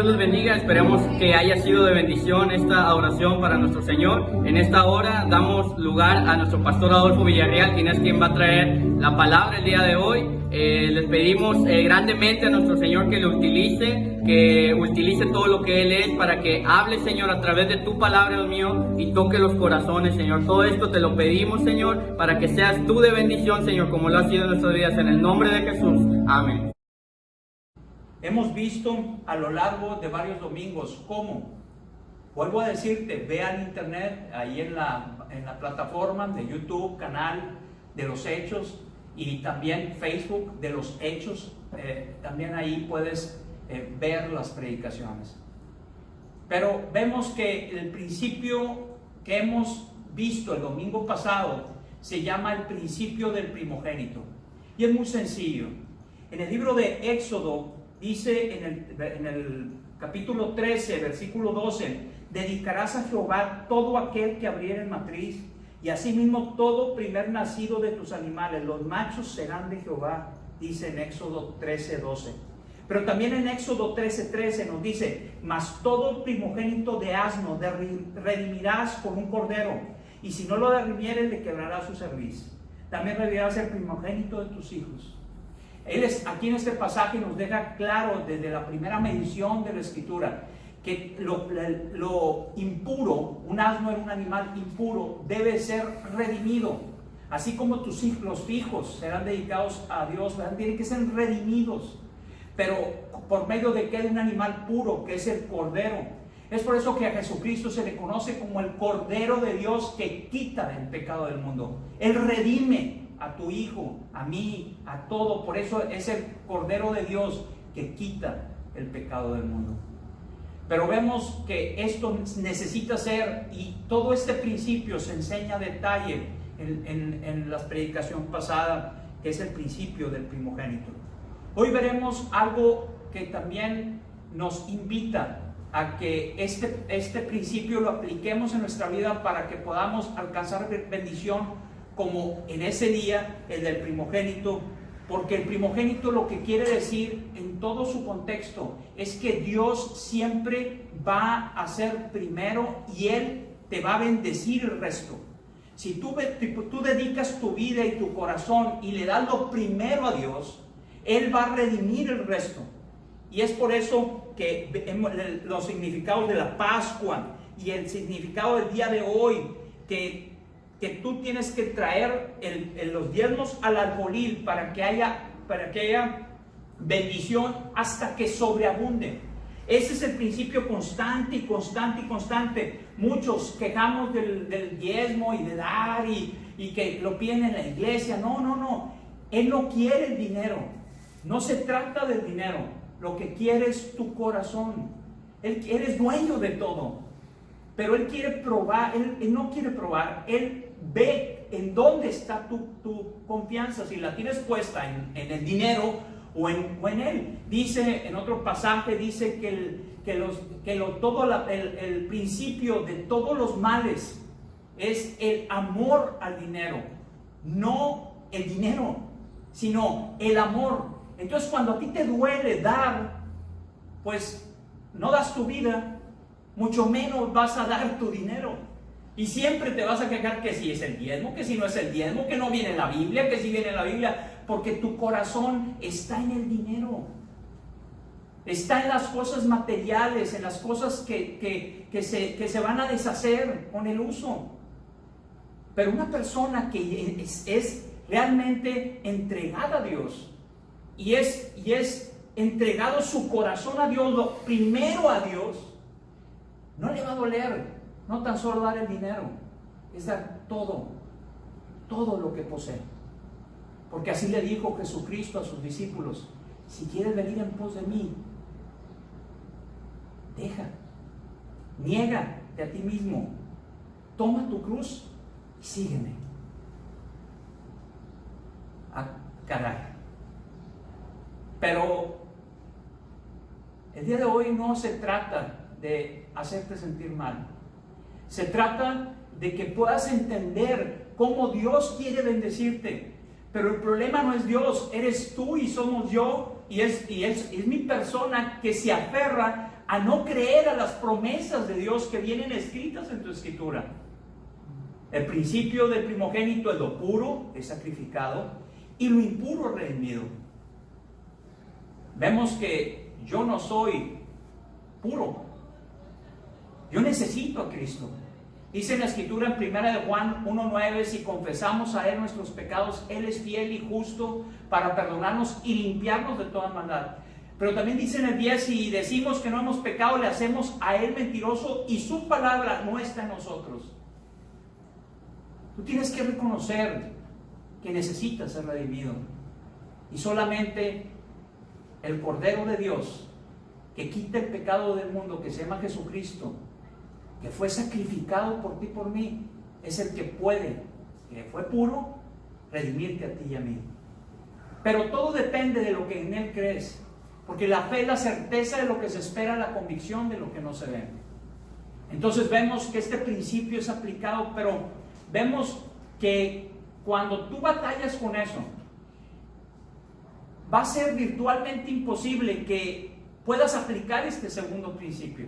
Dios los bendiga. Esperemos que haya sido de bendición esta oración para nuestro Señor. En esta hora damos lugar a nuestro pastor Adolfo Villarreal, quien es quien va a traer la palabra el día de hoy. Les pedimos grandemente a nuestro Señor que lo utilice todo lo que Él es para que hable, Señor, a través de tu palabra, Dios mío, y toque los corazones, Señor. Todo esto te lo pedimos, Señor, para que seas tú de bendición, Señor, como lo has sido en nuestros días. En el nombre de Jesús. Amén. Hemos visto a lo largo de varios domingos cómo, vuelvo a decirte, ve al internet, ahí en la plataforma de YouTube, canal de los Hechos, y también Facebook de los Hechos, también ahí puedes ver las predicaciones. Pero vemos que el principio que hemos visto el domingo pasado se llama el principio del primogénito, y es muy sencillo. En el libro de Éxodo dice en el capítulo 13, versículo 12, dedicarás a Jehová todo aquel que abriere matriz, y asimismo todo primer nacido de tus animales, los machos serán de Jehová, dice en Éxodo 13, 12. Pero también en Éxodo 13, 13 nos dice, mas todo primogénito de asno redimirás con un cordero, y si no lo redimieres le quebrarás su cerviz. También redimirás el primogénito de tus hijos. Aquí en este pasaje nos deja claro desde la primera medición de la Escritura que lo impuro, un asno era un animal impuro, debe ser redimido. Así como tus hijos, los hijos serán dedicados a Dios, tienen que ser redimidos. Pero por medio de que de un animal puro, que es el Cordero. Es por eso que a Jesucristo se le conoce como el Cordero de Dios que quita el pecado del mundo. Él redime a tu hijo, a mí, a todo. Por eso es el Cordero de Dios que quita el pecado del mundo. Pero vemos que esto necesita ser, y todo este principio se enseña a detalle en la predicación pasada, que es el principio del primogénito. Hoy veremos algo que también nos invita a que este principio lo apliquemos en nuestra vida para que podamos alcanzar bendición, como en ese día el del primogénito, porque el primogénito lo que quiere decir en todo su contexto es que Dios siempre va a ser primero y Él te va a bendecir el resto. Si tú dedicas tu vida y tu corazón y le das lo primero a Dios, Él va a redimir el resto. Y es por eso que los significados de la Pascua y el significado del día de hoy, que tú tienes que traer los diezmos al alfolil para que haya bendición hasta que sobreabunde. Ese es el principio constante y constante y constante. Muchos quejamos del diezmo y de dar y que lo piden en la iglesia. No. Él no quiere el dinero. No se trata del dinero. Lo que quiere es tu corazón. Él es dueño de todo. Pero Él quiere probar. Él no quiere probar. Él ve en dónde está tu confianza, si la tienes puesta en el dinero o en Él. Dice en otro pasaje, dice el principio de todos los males es el amor al dinero. No el dinero, sino el amor. Entonces cuando a ti te duele dar, pues no das tu vida, mucho menos vas a dar tu dinero. Y siempre te vas a quejar que si es el diezmo, que si no es el diezmo, que no viene en la Biblia, que si viene en la Biblia, porque tu corazón está en el dinero. Está en las cosas materiales, en las cosas que se van a deshacer con el uso. Pero una persona que es realmente entregada a Dios y es entregado su corazón a Dios, lo primero a Dios, no le va a doler. No tan solo dar el dinero, es dar todo lo que posee. Porque así le dijo Jesucristo a sus discípulos: si quieres venir en pos de mí, niégate a ti mismo, toma tu cruz y sígueme. Ah, caray. Pero el día de hoy no se trata de hacerte sentir mal. Se trata de que puedas entender cómo Dios quiere bendecirte. Pero el problema no es Dios, eres tú y somos yo, y es mi persona que se aferra a no creer a las promesas de Dios que vienen escritas en tu escritura. El principio del primogénito es lo puro, es sacrificado, y lo impuro, redimido. Vemos que yo no soy puro. Yo necesito a Cristo. Dice en la escritura en 1 de Juan 1:9, si confesamos a Él nuestros pecados, Él es fiel y justo para perdonarnos y limpiarnos de toda maldad. Pero también dice en el 10, si decimos que no hemos pecado, le hacemos a Él mentiroso y su palabra no está en nosotros. Tú tienes que reconocer que necesitas ser redimido. Y solamente el Cordero de Dios, que quita el pecado del mundo, que se llama Jesucristo, que fue sacrificado por ti y por mí, es el que puede, que fue puro, redimirte a ti y a mí. Pero todo depende de lo que en Él crees, porque la fe es la certeza de lo que se espera, la convicción de lo que no se ve. Entonces vemos que este principio es aplicado, pero vemos que cuando tú batallas con eso, va a ser virtualmente imposible que puedas aplicar este segundo principio,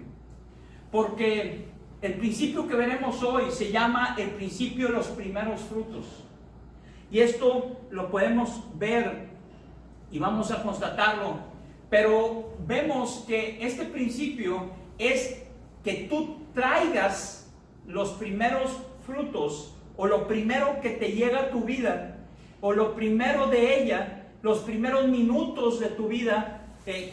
porque el principio que veremos hoy se llama el principio de los primeros frutos. Y esto lo podemos ver y vamos a constatarlo. Pero vemos que este principio es que tú traigas los primeros frutos, o lo primero que te llega a tu vida, o lo primero de ella, los primeros minutos de tu vida,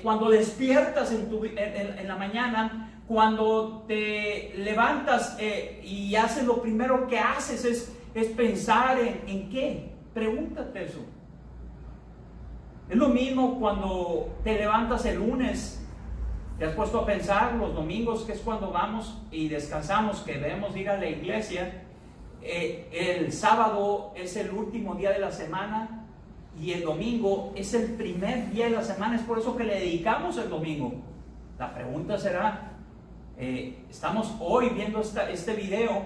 cuando despiertas en la mañana, cuando te levantas y haces lo primero que haces es pensar en qué. Pregúntate eso. Es lo mismo cuando te levantas el lunes, te has puesto a pensar los domingos, que es cuando vamos y descansamos, que debemos ir a la iglesia. El sábado es el último día de la semana y el domingo es el primer día de la semana. Es por eso que le dedicamos el domingo. La pregunta será, estamos hoy viendo este video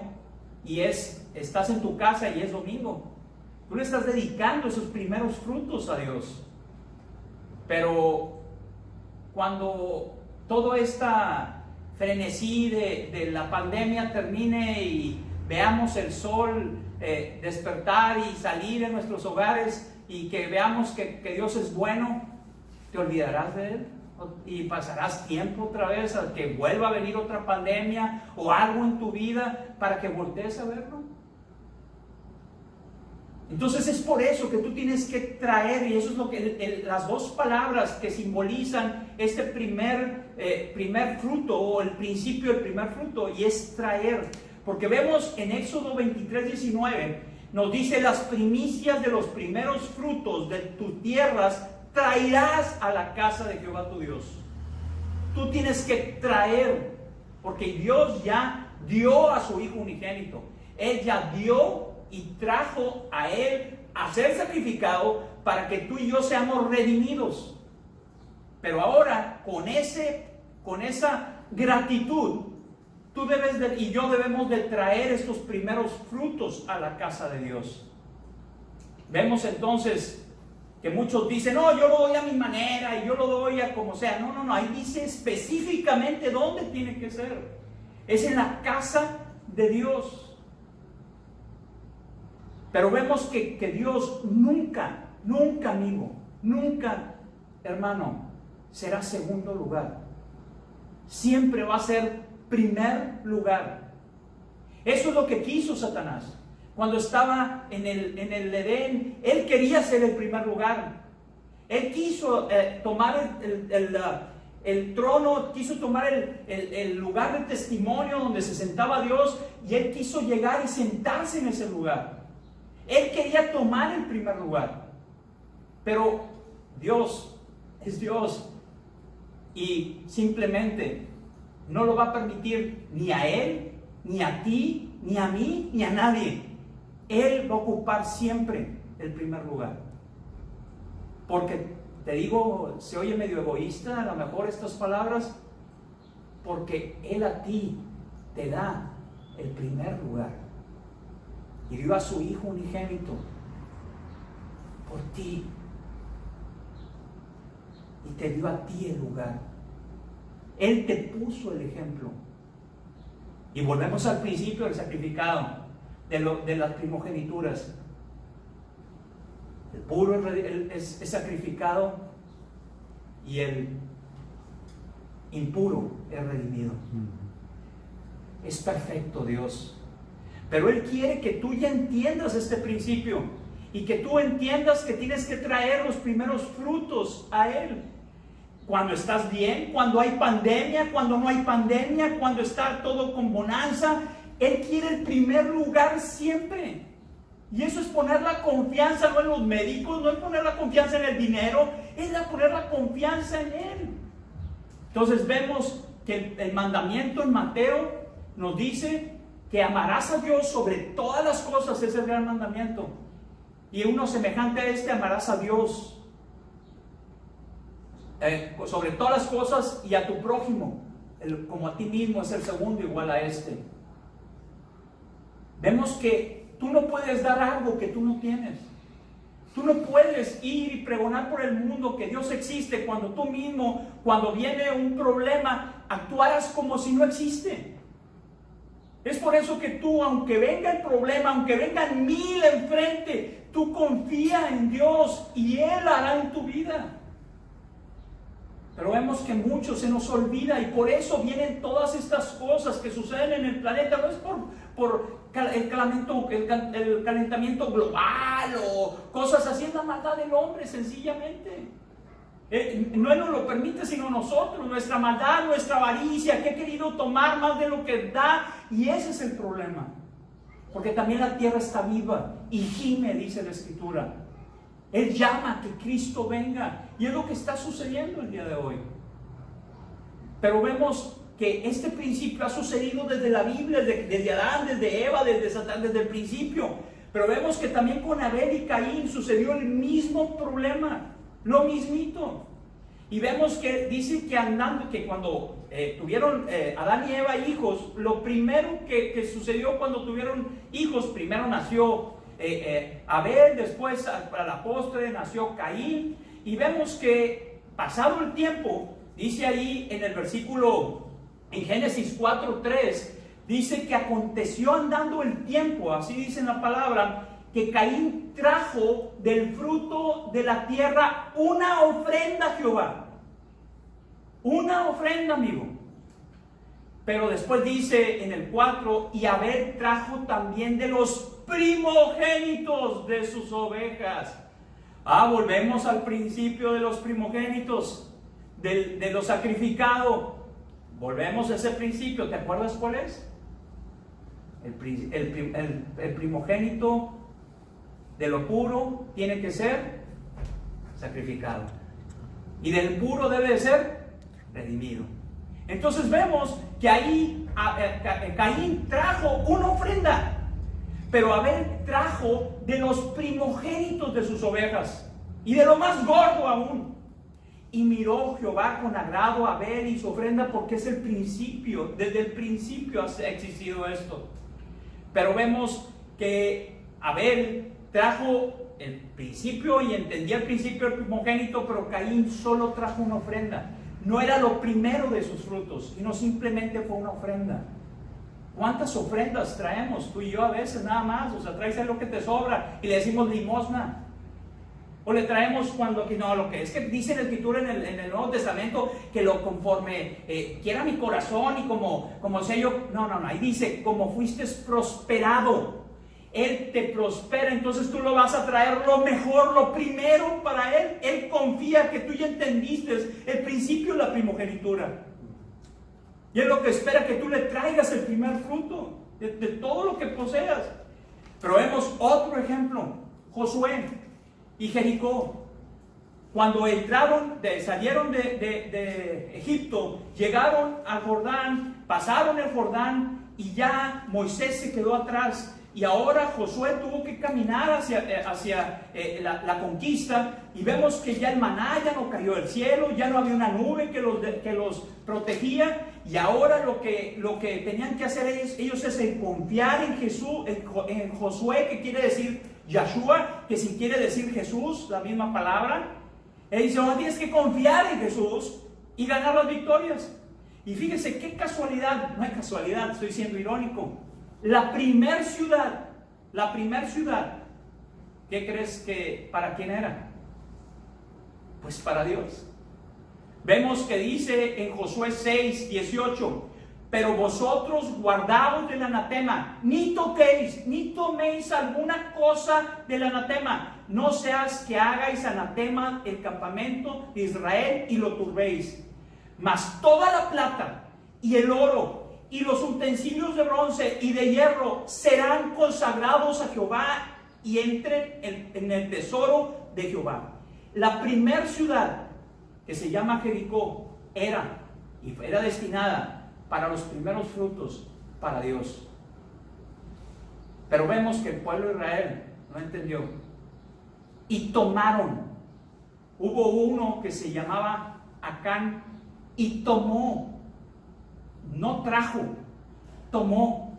y estás en tu casa y es domingo. Tú le estás dedicando esos primeros frutos a Dios. Pero cuando todo esta frenesí de la pandemia termine y veamos el sol despertar y salir en nuestros hogares y que veamos que Dios es bueno, ¿te olvidarás de Él? Y pasarás tiempo otra vez a que vuelva a venir otra pandemia o algo en tu vida para que voltees a verlo. Entonces es por eso que tú tienes que traer, y eso es lo que las dos palabras que simbolizan este primer fruto, o el principio del primer fruto, y es traer. Porque vemos en Éxodo 23:19, nos dice: las primicias de los primeros frutos de tus tierras traerás a la casa de Jehová tu Dios. Tú tienes que traer, porque Dios ya dio a su Hijo unigénito. Él ya dio y trajo a Él a ser sacrificado para que tú y yo seamos redimidos. Pero ahora, con esa gratitud, tú y yo debemos de traer estos primeros frutos a la casa de Dios. Vemos entonces que muchos dicen: no, yo lo doy a mi manera y yo lo doy a como sea. No, ahí dice específicamente dónde tiene que ser. Es en la casa de Dios. Pero vemos que Dios nunca, amigo, nunca, hermano, será segundo lugar. Siempre va a ser primer lugar. Eso es lo que quiso Satanás. Cuando estaba en el Edén, él quería ser el primer lugar. Él quiso tomar el trono, quiso tomar el lugar de testimonio donde se sentaba Dios, y él quiso llegar y sentarse en ese lugar. Él quería tomar el primer lugar. Pero Dios es Dios y simplemente no lo va a permitir ni a Él, ni a ti, ni a mí, ni a nadie. Él va a ocupar siempre el primer lugar. Porque, te digo, se oye medio egoísta a lo mejor estas palabras, porque Él a ti te da el primer lugar. Y dio a su Hijo unigénito por ti. Y te dio a ti el lugar. Él te puso el ejemplo. Y volvemos al principio del sacrificado, de las primogenituras. El puro es sacrificado y el impuro es redimido. Es perfecto Dios. Pero Él quiere que tú ya entiendas este principio y que tú entiendas que tienes que traer los primeros frutos a Él. Cuando estás bien, cuando hay pandemia, cuando no hay pandemia, cuando está todo con bonanza, Él quiere el primer lugar siempre. Y eso es poner la confianza no en los médicos, no es poner la confianza en el dinero, es poner la confianza en Él. Entonces vemos que el mandamiento en Mateo nos dice que amarás a Dios sobre todas las cosas, es el gran mandamiento. Y uno semejante a este, amarás a Dios sobre todas las cosas y a tu prójimo, como a ti mismo, es el segundo igual a este. Vemos que tú no puedes dar algo que tú no tienes. Tú no puedes ir y pregonar por el mundo que Dios existe cuando tú mismo, cuando viene un problema, actuaras como si no existe. Es por eso que tú, aunque venga el problema, aunque vengan 1000 enfrente, tú confía en Dios y Él hará en tu vida. Pero vemos que mucho se nos olvida y por eso vienen todas estas cosas que suceden en el planeta. No es por el calentamiento global o cosas así, es la maldad del hombre sencillamente. No Él nos lo permite sino nosotros, nuestra maldad, nuestra avaricia, que he querido tomar más de lo que da, y ese es el problema. Porque también la tierra está viva y gime, dice la Escritura. Él llama a que Cristo venga y es lo que está sucediendo el día de hoy. Pero vemos que este principio ha sucedido desde la Biblia, desde Adán, desde Eva, desde Satán, desde el principio. Pero vemos que también con Abel y Caín sucedió el mismo problema, lo mismito. Y vemos que dice que cuando tuvieron Adán y Eva hijos, lo primero que sucedió cuando tuvieron hijos, primero nació Abel, después a la postre nació Caín, y vemos que pasado el tiempo, dice ahí en el versículo, en Génesis 4:3, dice que aconteció andando el tiempo, así dice en la palabra, que Caín trajo del fruto de la tierra una ofrenda a Jehová. Una ofrenda, amigo. Pero después dice en el 4, y Abel trajo también de los primogénitos de sus ovejas. Volvemos al principio de los primogénitos, de lo sacrificado. Volvemos a ese principio. ¿Te acuerdas cuál es? El primogénito de lo puro tiene que ser sacrificado. Y del puro debe de ser redimido. Entonces vemos que ahí Caín trajo una ofrenda, pero Abel trajo de los primogénitos de sus ovejas y de lo más gordo aún. Y miró Jehová con agrado a Abel y su ofrenda, porque es el principio, desde el principio ha existido esto. Pero vemos que Abel trajo el principio y entendía el principio del primogénito, pero Caín solo trajo una ofrenda. No era lo primero de sus frutos, sino simplemente fue una ofrenda. ¿Cuántas ofrendas traemos tú y yo a veces nada más? O sea, traes lo que te sobra y le decimos limosna. O le traemos cuando que no, lo que es que dice la Escritura en el Nuevo Testamento, que lo conforme quiera mi corazón y como sea yo. No, ahí dice, como fuiste prosperado, Él te prospera, entonces tú lo vas a traer lo mejor, lo primero para Él. Él confía que tú ya entendiste el principio de la primogenitura. Y es lo que espera, que tú le traigas el primer fruto de todo lo que poseas. Pero vemos otro ejemplo, Josué y Jericó. Cuando salieron de Egipto, llegaron al Jordán, pasaron el Jordán y ya Moisés se quedó atrás. Y ahora Josué tuvo que caminar hacia la conquista, y vemos que ya el maná ya no cayó del cielo, ya no había una nube que los protegía, y ahora lo que tenían que hacer ellos es confiar en Jesús, en Josué, que quiere decir Yahshua, que si quiere decir Jesús, la misma palabra. Él dice, tienes que confiar en Jesús y ganar las victorias. Y fíjese qué casualidad, no es casualidad, estoy siendo irónico. La primer ciudad, ¿qué crees que para quién era? Pues para Dios. Vemos que dice en Josué 6:18, pero vosotros guardaos del anatema, ni toquéis, ni toméis alguna cosa del anatema, no seas que hagáis anatema el campamento de Israel y lo turbéis. Mas toda la plata y el oro y los utensilios de bronce y de hierro serán consagrados a Jehová y entren en el tesoro de Jehová. La primer ciudad, que se llama Jericó, era destinada para los primeros frutos para Dios. Pero vemos que el pueblo de Israel no entendió y tomaron. Hubo uno que se llamaba Acán y tomó, no trajo, tomó.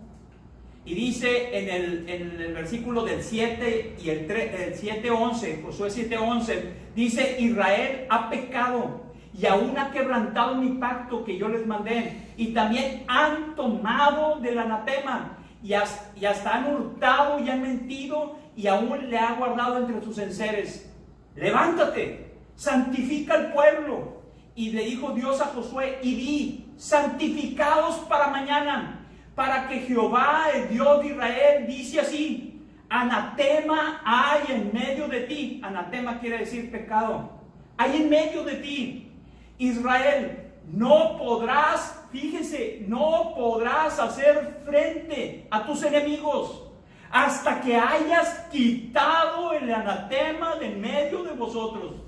Y dice en el versículo del 7 y el 7:11, Josué 7:11, dice: Israel ha pecado y aún ha quebrantado mi pacto que yo les mandé, y también han tomado del anatema, y hasta han hurtado y han mentido, y aún le ha guardado entre sus enseres. Levántate, santifica al pueblo. Y le dijo Dios a Josué: y di, santificaos para mañana, para que Jehová, el Dios de Israel, dice así: anatema hay en medio de ti. Anatema quiere decir pecado. Hay en medio de ti, Israel, no podrás, fíjese, no podrás hacer frente a tus enemigos hasta que hayas quitado el anatema de en medio de vosotros.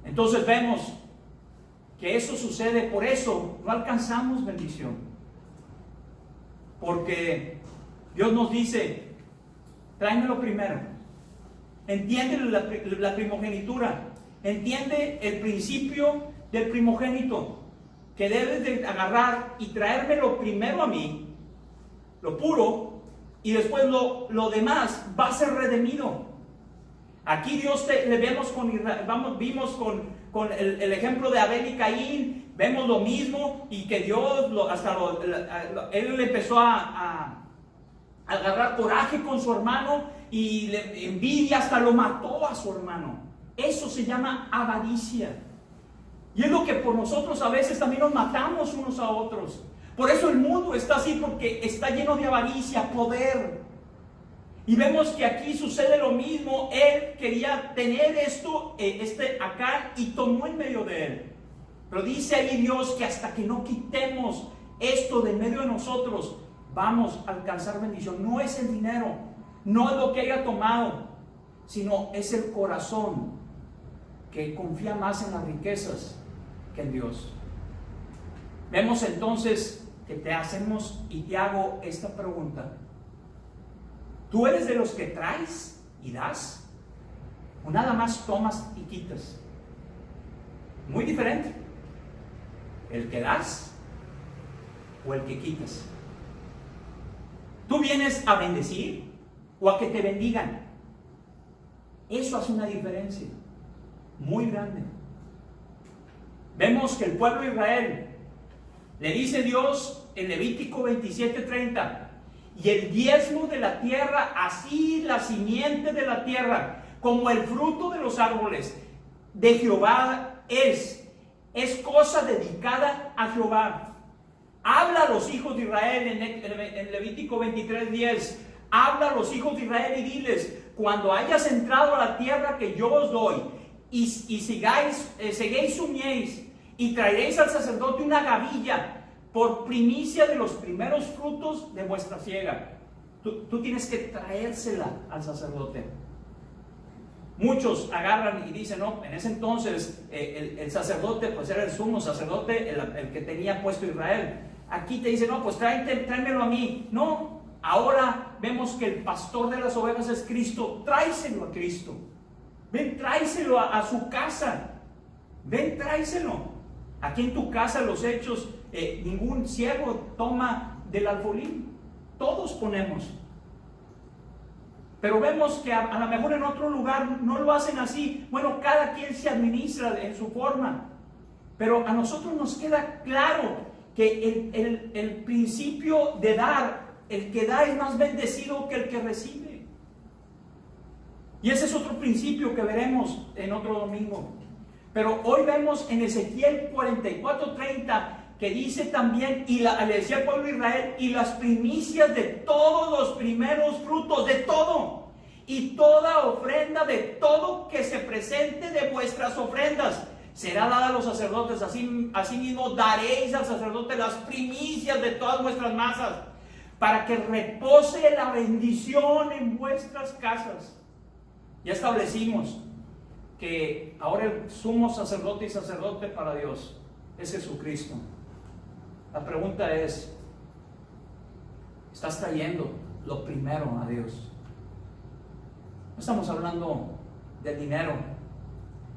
Entonces vemos que eso sucede, por eso no alcanzamos bendición. Porque Dios nos dice: tráemelo primero. Entiende la primogenitura. Entiende el principio del primogénito, que debes de agarrar y traérmelo primero a mí, lo puro, y después lo demás va a ser redimido. Aquí Dios le vemos vimos con el ejemplo de Abel y Caín, vemos lo mismo, y que Dios él le empezó a agarrar coraje con su hermano, y le envidia, hasta lo mató a su hermano. Eso se llama avaricia. Y es lo que por nosotros a veces también nos matamos unos a otros. Por eso el mundo está así, porque está lleno de avaricia, poder. Y vemos que aquí sucede lo mismo. Él quería tener esto, acá, y tomó en medio de él. Pero dice ahí Dios que hasta que no quitemos esto de en medio de nosotros, vamos a alcanzar bendición. No es el dinero, no es lo que haya tomado, sino es el corazón que confía más en las riquezas que en Dios. Vemos entonces que te hacemos y te hago esta pregunta: ¿tú eres de los que traes y das, o nada más tomas y quitas? Muy diferente el que das o el que quitas. ¿Tú vienes a bendecir o a que te bendigan? Eso hace una diferencia muy grande. Vemos que el pueblo de Israel, le dice Dios en Levítico 27:30: y el diezmo de la tierra, así la simiente de la tierra, como el fruto de los árboles de Jehová es cosa dedicada a Jehová. Habla a los hijos de Israel en Levítico 23:10. Habla a los hijos de Israel y diles: cuando hayas entrado a la tierra que yo os doy, y seguéis su mies, y traeréis al sacerdote una gavilla por primicia de los primeros frutos de vuestra siega. Tú tienes que traérsela al sacerdote. Muchos agarran y dicen: no, en ese entonces el sacerdote pues era el sumo sacerdote, el que tenía puesto Israel. Aquí te dice: no, pues tráemelo a mí. No, ahora vemos que el pastor de las ovejas es Cristo. Tráeselo a Cristo. Ven, tráeselo a su casa. Ven, tráeselo. Aquí en tu casa, los hechos, ningún siervo toma del alfolí. Todos ponemos. Pero vemos que a lo mejor en otro lugar no lo hacen así. Bueno, cada quien se administra en su forma. Pero a nosotros nos queda claro que el principio de dar, el que da es más bendecido que el que recibe. Y ese es otro principio que veremos en otro domingo. Pero hoy vemos en Ezequiel 44:30 que dice también, le decía al pueblo de Israel, y las primicias de todos los primeros frutos, de todo, y toda ofrenda de todo que se presente de vuestras ofrendas, será dada a los sacerdotes. Asimismo daréis al sacerdote las primicias de todas vuestras masas, para que repose la bendición en vuestras casas. Ya establecimos que ahora el sumo sacerdote y sacerdote para Dios es Jesucristo. La pregunta es, ¿estás trayendo lo primero a Dios? No estamos hablando del dinero,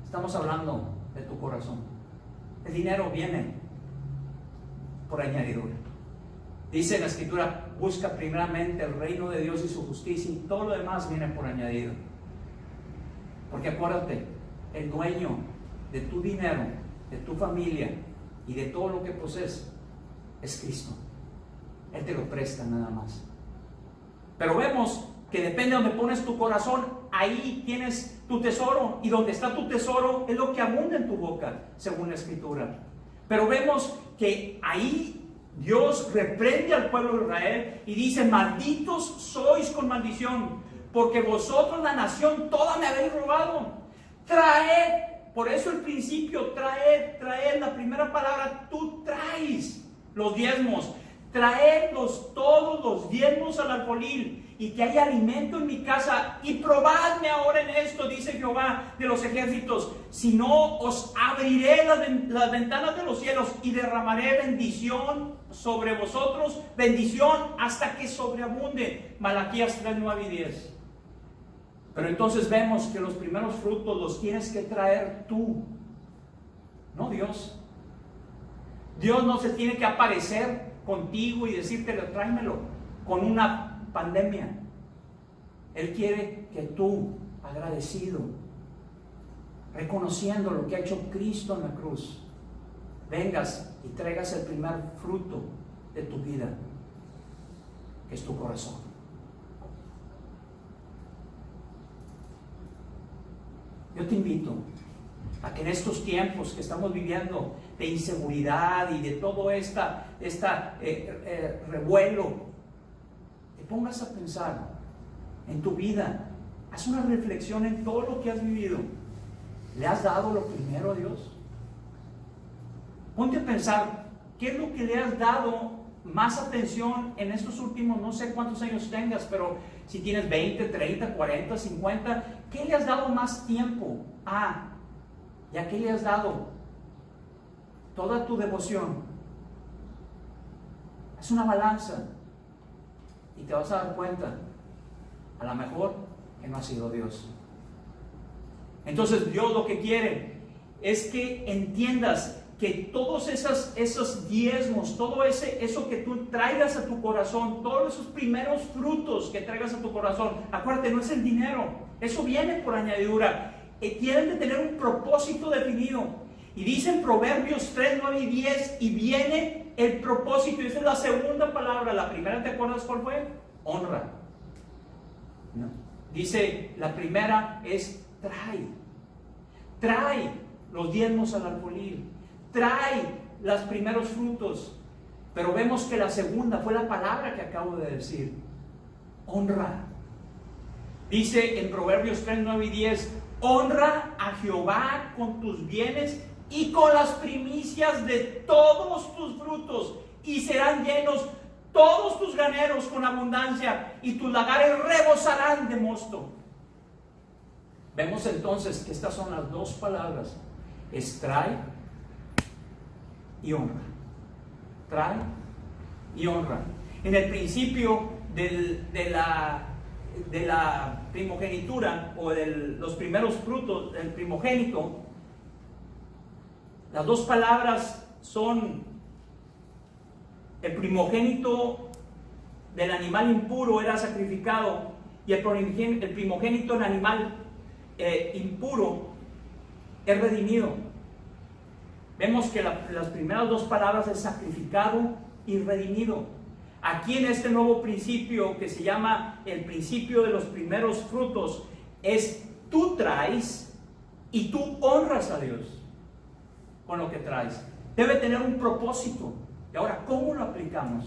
estamos hablando de tu corazón. El dinero viene por añadidura. Dice la Escritura, busca primeramente el reino de Dios y su justicia, y todo lo demás viene por añadido. Porque acuérdate, el dueño de tu dinero, de tu familia y de todo lo que posees es Cristo. Él te lo presta nada más. Pero vemos que depende de donde pones tu corazón, ahí tienes tu tesoro, y donde está tu tesoro es lo que abunda en tu boca, según la Escritura. Pero vemos que ahí Dios reprende al pueblo de Israel y dice, malditos sois con maldición, porque vosotros, la nación toda, me habéis robado. Traed, por eso el principio, traed, la primera palabra, tú traes los diezmos, traedlos todos los diezmos al alfolil, y que haya alimento en mi casa, y probadme ahora en esto, dice Jehová de los ejércitos, si no os abriré las ventanas de los cielos y derramaré bendición sobre vosotros, bendición hasta que sobreabunde. Malaquías 3, 9 y 10. Pero entonces vemos que los primeros frutos los tienes que traer tú, no Dios. Dios no se tiene que aparecer contigo y decirte, tráemelo con una pandemia. Él quiere que tú, agradecido, reconociendo lo que ha hecho Cristo en la cruz, vengas y traigas el primer fruto de tu vida, que es tu corazón. Yo te invito a que en estos tiempos que estamos viviendo de inseguridad y de todo revuelo, te pongas a pensar en tu vida. Haz una reflexión en todo lo que has vivido. ¿Le has dado lo primero a Dios? Ponte a pensar, ¿qué es lo que le has dado más atención en estos últimos, no sé cuántos años tengas, pero si tienes 20, 30, 40, 50, ¿qué le has dado más tiempo a? ¿Y a qué le has dado toda tu devoción? Haz una balanza y te vas a dar cuenta, a lo mejor, que no ha sido Dios. Entonces Dios lo que quiere es que entiendas que todos esos diezmos, todo eso que tú traigas a tu corazón, todos esos primeros frutos que traigas a tu corazón, acuérdate, no es el dinero, eso viene por añadidura. Tienen de tener un propósito definido. Y dice en Proverbios 3, 9 y 10, y viene el propósito, y esa es la segunda palabra. La primera, ¿te acuerdas cuál fue? Honra. No. Dice, la primera es trae los diezmos al alfolí, trae los primeros frutos. Pero vemos que la segunda fue la palabra que acabo de decir, honra. Dice en Proverbios 3, 9 y 10, honra a Jehová con tus bienes y con las primicias de todos tus frutos, y serán llenos todos tus graneros con abundancia, y tus lagares rebosarán de mosto. Vemos entonces que estas son las dos palabras, es trae y honra. Trae y honra. En el principio de la primogenitura, o de los primeros frutos del primogénito, las dos palabras son: el primogénito del animal impuro era sacrificado, y el primogénito del animal impuro es redimido. vemos que las primeras dos palabras es sacrificado y redimido. Aquí en este nuevo principio que se llama el principio de los primeros frutos, es tú traes y tú honras a Dios con lo que traes. Debe tener un propósito. Y ahora, ¿cómo lo aplicamos?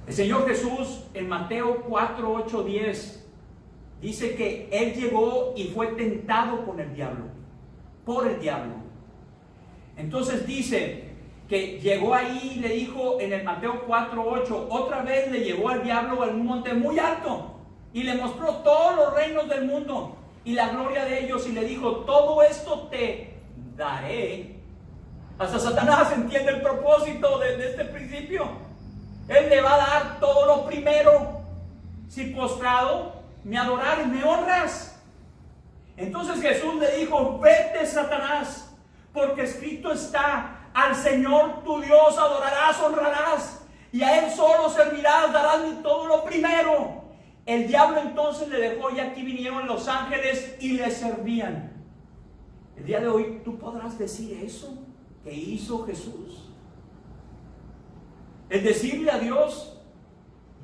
El Señor Jesús en Mateo 4, 8, 10 dice que Él llegó y fue tentado con el diablo, por el diablo. Entonces dice que llegó ahí y le dijo en el Mateo 4, 8, otra vez le llevó al diablo a un monte muy alto y le mostró todos los reinos del mundo y la gloria de ellos y le dijo, todo esto te daré. Hasta Satanás entiende el propósito de este principio. Él le va a dar todo lo primero, si postrado me adorares, me honras. Entonces Jesús le dijo, vete Satanás, porque escrito está, al Señor tu Dios adorarás, honrarás, y a Él solo servirás, darás todo lo primero. El diablo entonces le dejó y aquí vinieron los ángeles y le servían. El día de hoy tú podrás decir eso que hizo Jesús. Es decirle a Dios,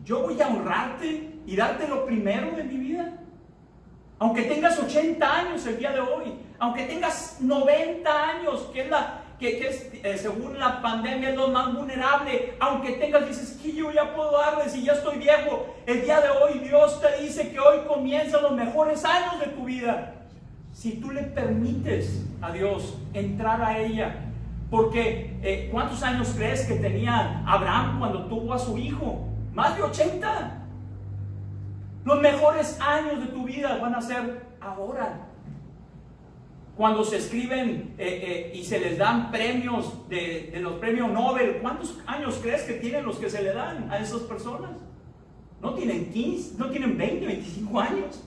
yo voy a honrarte y darte lo primero de mi vida. Aunque tengas 80 años el día de hoy, aunque tengas 90 años, que es según la pandemia es lo más vulnerable, aunque tengas, dices que yo ya puedo darles y ya estoy viejo, el día de hoy Dios te dice que hoy comienzan los mejores años de tu vida. Si tú le permites a Dios entrar a ella. Porque ¿cuántos años crees que tenía Abraham cuando tuvo a su hijo? Más de 80. Los mejores años de tu vida van a ser ahora. Cuando se escriben y se les dan premios de los premios Nobel, ¿cuántos años crees que tienen los que se le dan a esas personas? No tienen 15, no tienen 20, 25 años.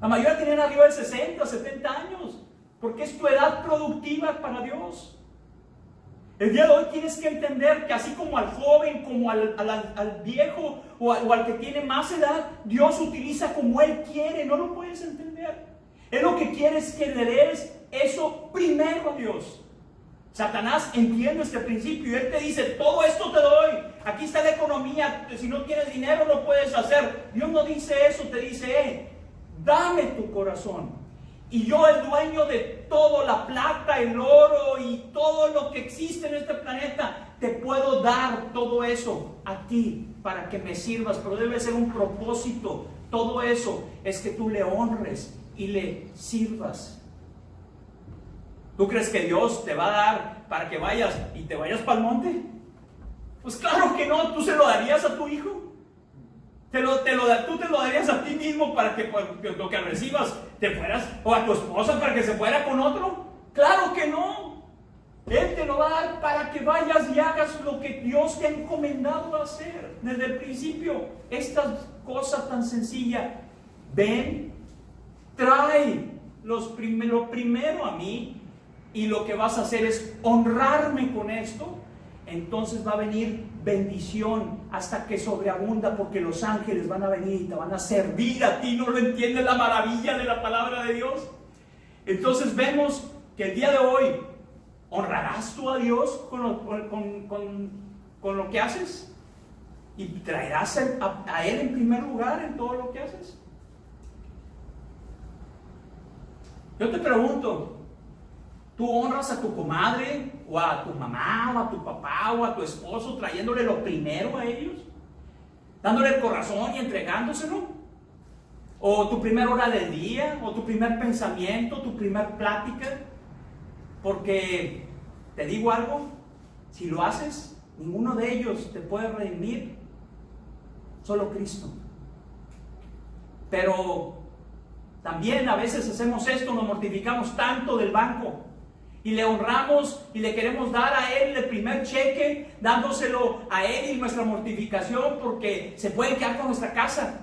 La mayoría tienen arriba de 60, 70 años. Porque es tu edad productiva para Dios. El día de hoy tienes que entender que así como al joven, como al viejo o al que tiene más edad, Dios utiliza como Él quiere, no lo puedes entender. Él lo que quiere es que le des eso primero a Dios. Satanás entiende este principio y él te dice, todo esto te doy, aquí está la economía, si no tienes dinero no puedes hacer. Dios no dice eso, te dice, dame tu corazón. Y yo, el dueño de todo, la plata, el oro y todo lo que existe en este planeta, te puedo dar todo eso a ti para que me sirvas, pero debe ser un propósito. Todo eso es que tú le honres y le sirvas. ¿Tú crees que Dios te va a dar para que vayas y te vayas para el monte? Pues claro que no. ¿Tú se lo darías a tu hijo? ¿Tú te lo darías a ti mismo para que lo que recibas te fueras, o a tu esposa para que se fuera con otro? Claro que no. Él te lo va a dar para que vayas y hagas lo que Dios te ha encomendado a hacer desde el principio. Esta cosa tan sencilla. Ven, trae lo primero a mí, y lo que vas a hacer es honrarme con esto. Entonces va a venir bendición hasta que sobreabunda, porque los ángeles van a venir y te van a servir a ti. ¿No lo entiendes la maravilla de la palabra de Dios? Entonces vemos que el día de hoy honrarás tú a Dios con lo que haces, y traerás a Él en primer lugar en todo lo que haces. Yo te pregunto, ¿tú honras a tu comadre, o a tu mamá, o a tu papá, o a tu esposo, trayéndole lo primero a ellos? ¿Dándole el corazón y entregándoselo? ¿O tu primera hora del día? ¿O tu primer pensamiento? ¿Tu primer plática? Porque, te digo algo, si lo haces, ninguno de ellos te puede redimir, solo Cristo. Pero también a veces hacemos esto, nos mortificamos tanto del banco y le honramos y le queremos dar a Él el primer cheque, dándoselo a Él, y nuestra mortificación porque se puede quedar con nuestra casa.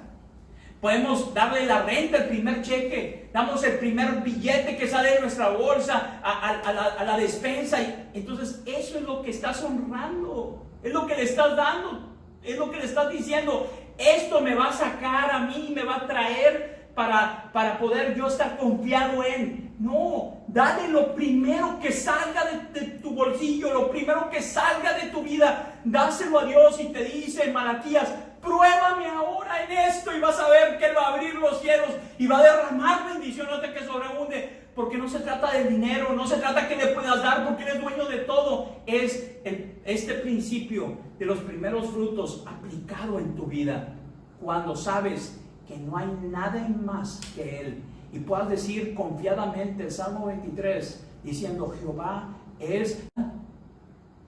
Podemos darle la renta, el primer cheque, damos el primer billete que sale de nuestra bolsa a la despensa. Y entonces eso es lo que estás honrando, es lo que le estás dando, es lo que le estás diciendo. Esto me va a sacar a mí, me va a traer para poder yo estar confiado en. No, dale lo primero que salga de tu bolsillo, lo primero que salga de tu vida. Dáselo a Dios y te dice en Malaquías: pruébame ahora en esto y vas a ver que Él va a abrir los cielos y va a derramar bendición hasta que sobreabunde. Porque no se trata de dinero, no se trata que le puedas dar porque Él es dueño de todo. Es este principio de los primeros frutos aplicado en tu vida. Cuando sabes que no hay nada más que Él y puedas decir confiadamente el Salmo 23 diciendo: Jehová es,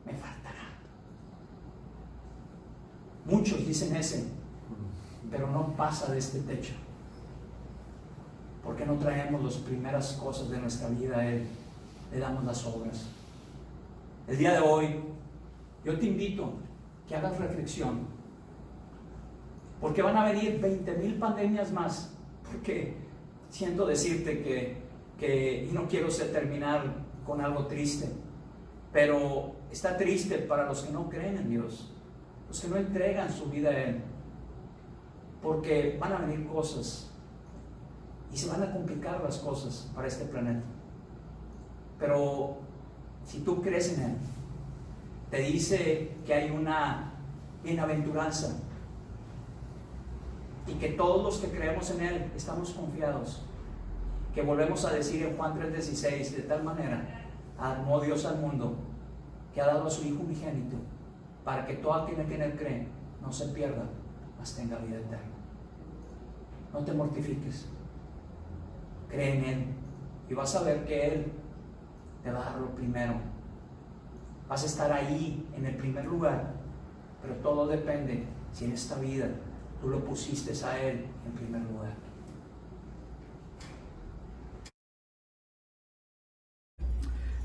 me faltará. Muchos dicen ese, pero no pasa de este techo. Porque no traemos las primeras cosas de nuestra vida a Él, le damos las obras. El día de hoy, yo te invito que hagas reflexión, porque van a venir 20,000 pandemias más. Porque siento decirte que y no quiero terminar con algo triste, pero está triste para los que no creen en Dios, los que no entregan su vida a Él, porque van a venir cosas. Y se van a complicar las cosas para este planeta. Pero si tú crees en Él, te dice que hay una bienaventuranza y que todos los que creemos en Él estamos confiados. Que volvemos a decir en Juan 3:16: de tal manera amó Dios al mundo que ha dado a su Hijo unigénito, para que todo aquel que en Él cree no se pierda, mas tenga vida eterna. No te mortifiques. Cree en Él y vas a ver que Él te va a dar lo primero. Vas a estar ahí en el primer lugar, pero todo depende si en esta vida tú lo pusiste a Él en primer lugar.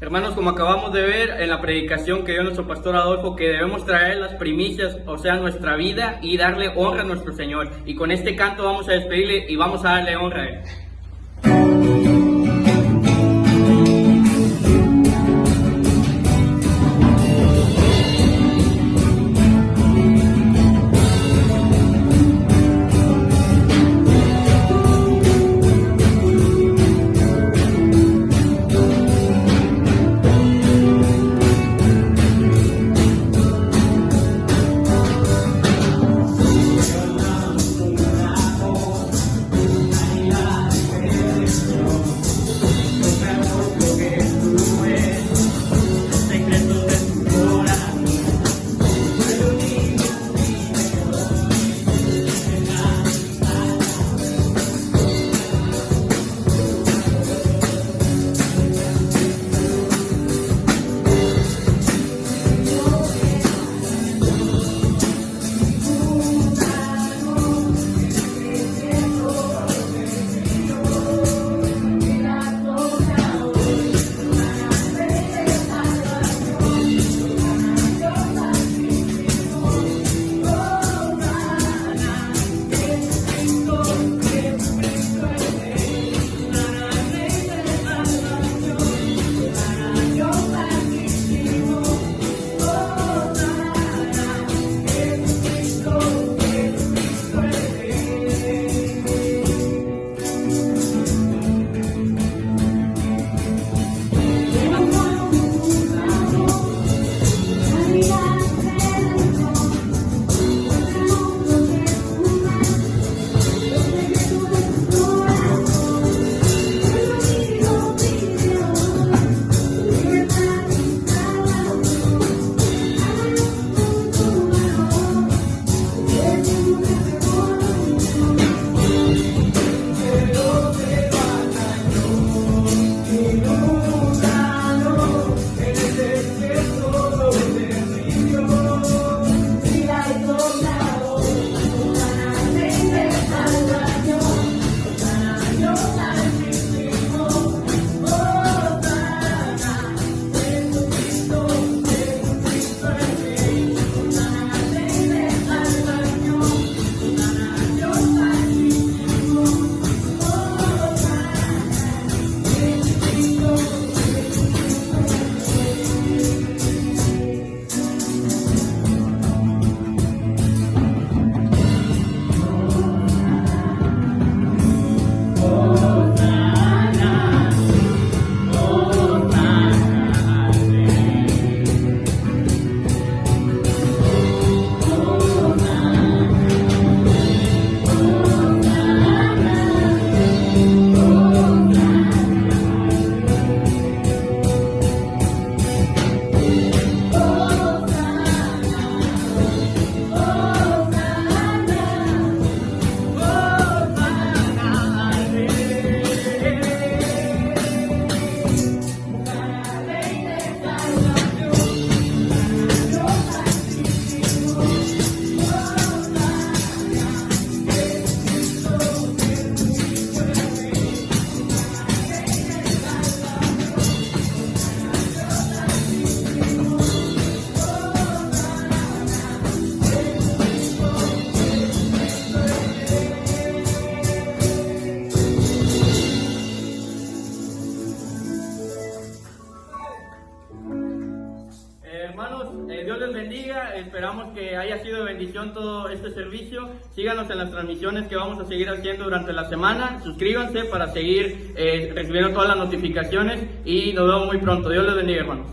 Hermanos, como acabamos de ver en la predicación que dio nuestro pastor Adolfo, que debemos traer las primicias, o sea, nuestra vida, y darle honra a nuestro Señor. Y con este canto vamos a despedirle y vamos a darle honra a Él. La bendiga, esperamos que haya sido de bendición todo este servicio. Síganos en las transmisiones que vamos a seguir haciendo durante la semana. Suscríbanse para seguir recibiendo todas las notificaciones y nos vemos muy pronto. Dios les bendiga, hermanos.